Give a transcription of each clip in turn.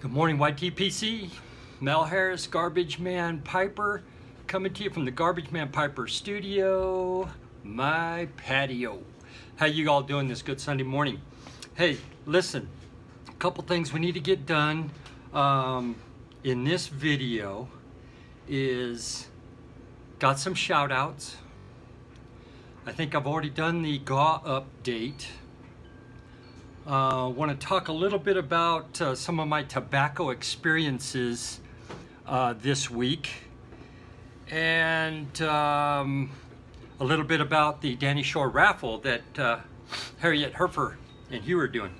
Good morning, YTPC. Mel Harris, Garbage Man Piper, coming to you from the Garbage Man Piper studio, my patio. How you all doing this good Sunday morning? Hey, listen, a couple things we need to get done in this video is got some shout outs. I think I've already done the GAW update. Want to talk a little bit about some of my tobacco experiences this week, and a little bit about the Danny Shore raffle that Harriet Herfer and Hugh are doing.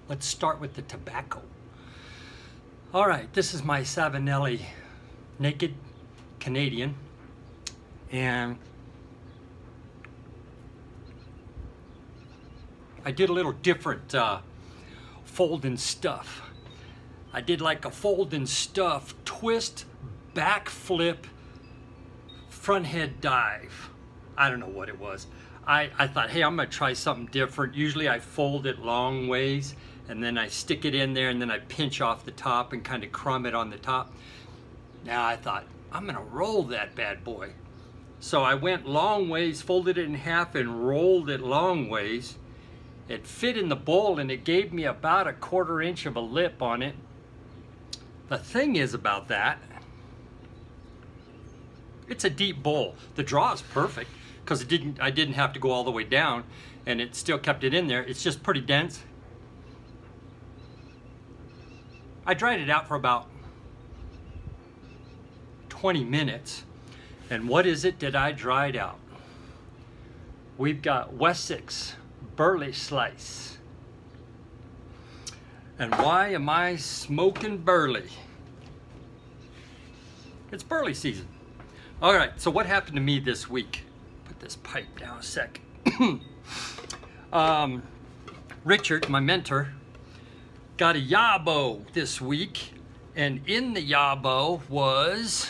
Let's start with the tobacco. All right, this is my Savinelli Naked Canadian, and I did a little different fold and stuff. I did like a fold and stuff, twist, back flip, front head dive. I don't know what it was. I thought, hey, I'm gonna try something different. Usually I fold it long ways and then I stick it in there and then I pinch off the top and kind of crumb it on the top. Now I thought, I'm gonna roll that bad boy. So I went long ways, folded it in half and rolled it long ways. It fit in the bowl and it gave me about 1/4 inch of a lip on it. The thing is about that, it's a deep bowl. The draw is perfect because I didn't have to go all the way down and it still kept it in there. It's just pretty dense. I dried it out for about 20 minutes. And what is it that I dried out? We've got Wessex Burley slice. And why am I smoking Burley? It's Burley season. All right, so what happened to me this week? Put this pipe down a sec. Richard, my mentor, got a yabo this week, and in the yabo was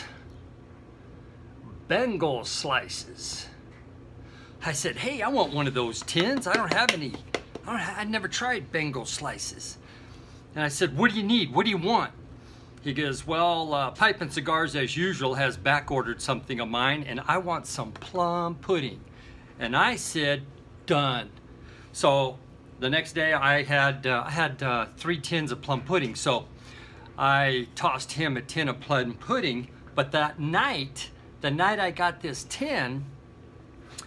Bengal slices. I said, hey, I want one of those tins. I don't have any. I never tried Bengal slices. And I said, what do you need? What do you want? He goes, well, Pipe and Cigars, as usual, has back ordered something of mine, and I want some plum pudding. And I said, done. So the next day I had 3 tins of plum pudding. So I tossed him a tin of plum pudding. But that night, the night I got this tin,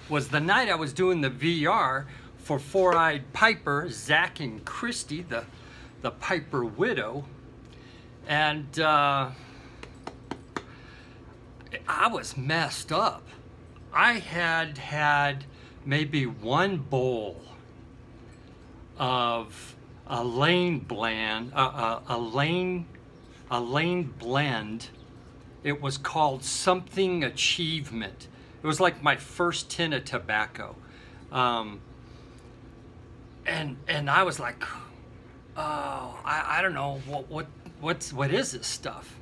was the night I was doing the VR for Four-Eyed Piper, Zach and Christy, the Piper widow. And I was messed up. I had maybe 1 bowl of a lane blend, a lane blend. It was called Something Achievement. It was like my first tin of tobacco. And I was like, oh, I don't know, what is this stuff?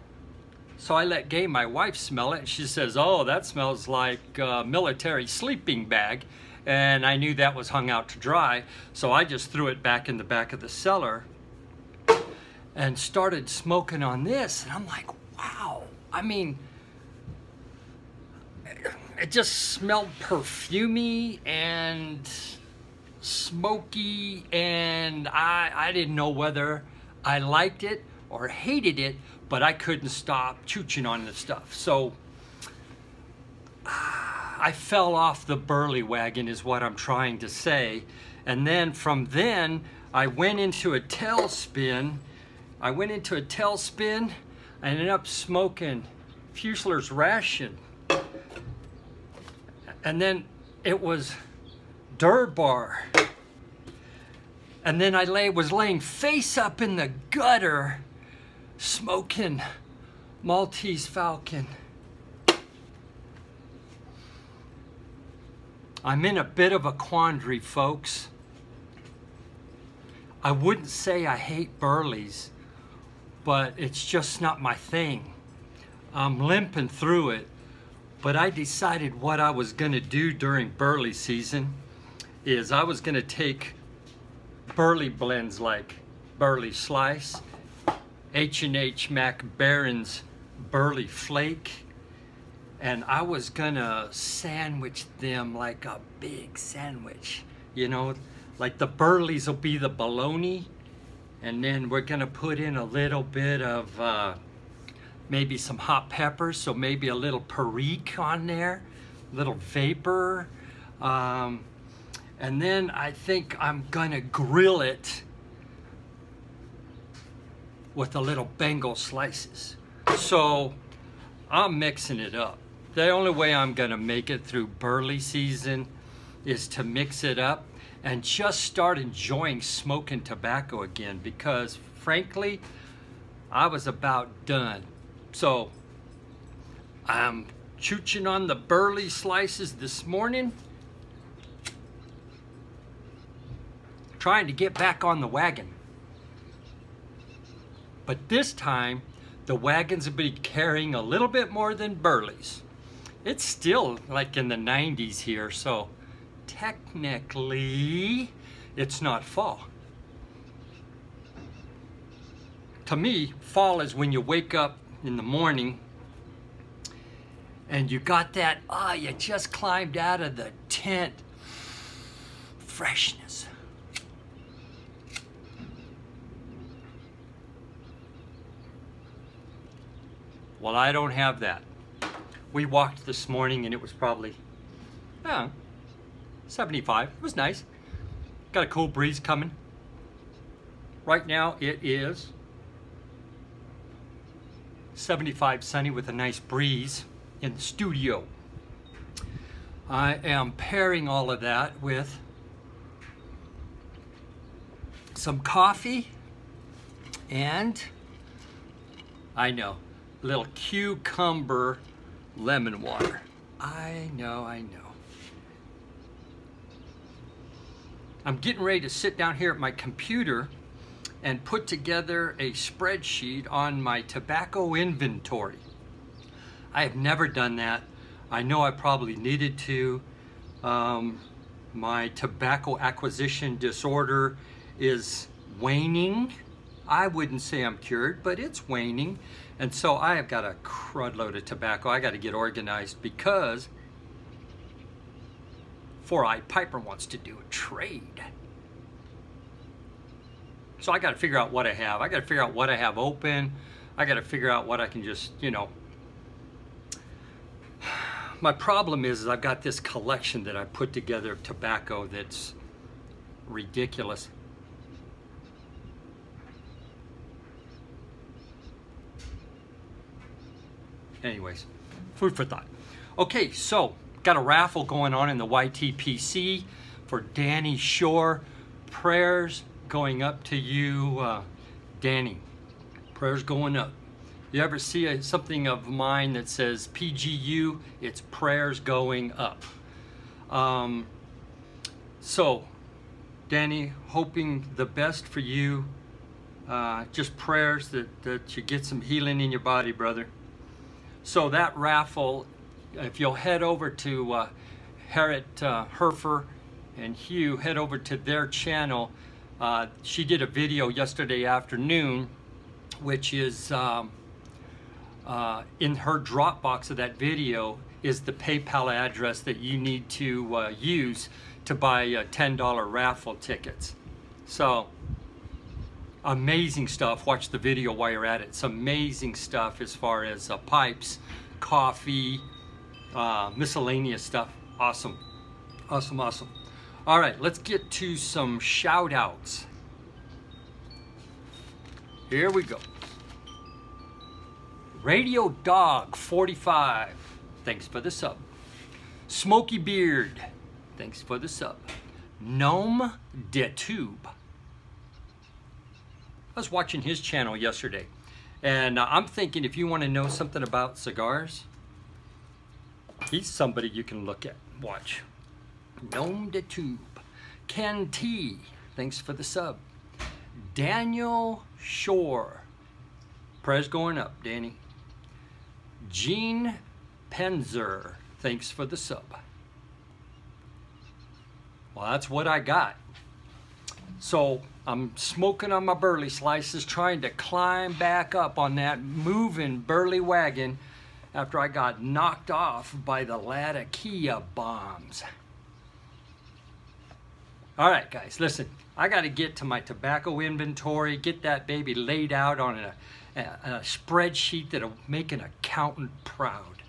So I let Gay, my wife, smell it, and she says, oh, that smells like a military sleeping bag. And I knew that was hung out to dry, so I just threw it back in the back of the cellar and started smoking on this. And I'm like, wow, I mean, it just smelled perfumey and smoky, and I didn't know whether I liked it or hated it, but I couldn't stop chooching on the stuff. So I fell off the Burley wagon is what I'm trying to say. And then from then, I went into a tailspin. I ended up smoking Fusler's Ration. And then it was Durbar. And then I was laying face up in the gutter smoking Maltese Falcon. I'm in a bit of a quandary, folks. I wouldn't say I hate Burleys, but it's just not my thing. I'm limping through it, but I decided what I was gonna do during Burley season is I was gonna take Burley blends like Burley Slice, H&H Mac Baron's Burley Flake, and I was gonna sandwich them like a big sandwich, you know, like the Burleys will be the bologna, and then we're gonna put in a little bit of maybe some hot peppers, so maybe a little perique on there, a little vapor, and then I think I'm gonna grill it with a little Bengal slices. So I'm mixing it up. The only way I'm gonna make it through Burley season is to mix it up and just start enjoying smoking tobacco again, because frankly, I was about done. So I'm chooching on the Burley slices this morning, trying to get back on the wagon. But this time, the wagons will be carrying a little bit more than Burley's. It's still like in the 90s here, so technically, it's not fall. To me, fall is when you wake up in the morning and you got that, you just climbed out of the tent freshness. Well, I don't have that. We walked this morning and it was probably 75. It was nice. Got a cool breeze coming. Right now it is 75 sunny with a nice breeze in the studio. I am pairing all of that with some coffee and, I know, a little cucumber lemon water. I know. I'm getting ready to sit down here at my computer and put together a spreadsheet on my tobacco inventory. I have never done that. I know I probably needed to. My tobacco acquisition disorder is waning. I wouldn't say I'm cured, but it's waning. And so I have got a crud load of tobacco. I got to get organized because 4-Eyed Piper wants to do a trade. So I got to figure out what I have. I got to figure out what I have open. I got to figure out what I can just, you know. My problem is I've got this collection that I put together of tobacco that's ridiculous. Anyways, food for thought. Okay, so got a raffle going on in the YTPC for Danny Shore. Prayers going up to you, Danny. Prayers going up. You ever see something of mine that says PGU? It's prayers going up. So, Danny, hoping the best for you. Just prayers that you get some healing in your body, brother. So that raffle, if you'll head over to Harriet Herfer and Hugh, head over to their channel. She did a video yesterday afternoon, which is in her Dropbox of that video is the PayPal address that you need to use to buy $10 raffle tickets. So amazing stuff. Watch the video while you're at it. It's amazing stuff as far as pipes, coffee, miscellaneous stuff. Awesome. All right, let's get to some shout outs. Here we go. Radio Dog 45, thanks for the sub. Smokey Beard, thanks for the sub. Gnome de Tube. I was watching his channel yesterday, and I'm thinking if you want to know something about cigars, he's somebody you can look at, watch. Gnome de Tube. Ken T, thanks for the sub. Daniel Shore, prayers going up, Danny. Gene Panzer, thanks for the sub. Well, that's what I got. So I'm smoking on my Burley slices, trying to climb back up on that moving Burley wagon after I got knocked off by the Latakia bombs. All right, guys, listen, I got to get to my tobacco inventory, get that baby laid out on a spreadsheet that'll make an accountant proud.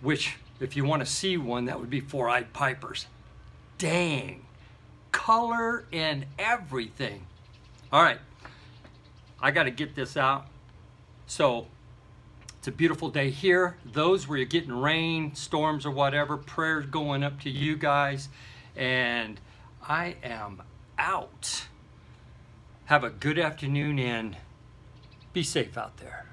Which, if you want to see one, that would be Four-Eyed Pipers. Dang, color and everything. All right, I got to get this out. So it's a beautiful day here. Those where you're getting rain, storms or whatever, prayers going up to you guys. And I am out. Have a good afternoon and be safe out there.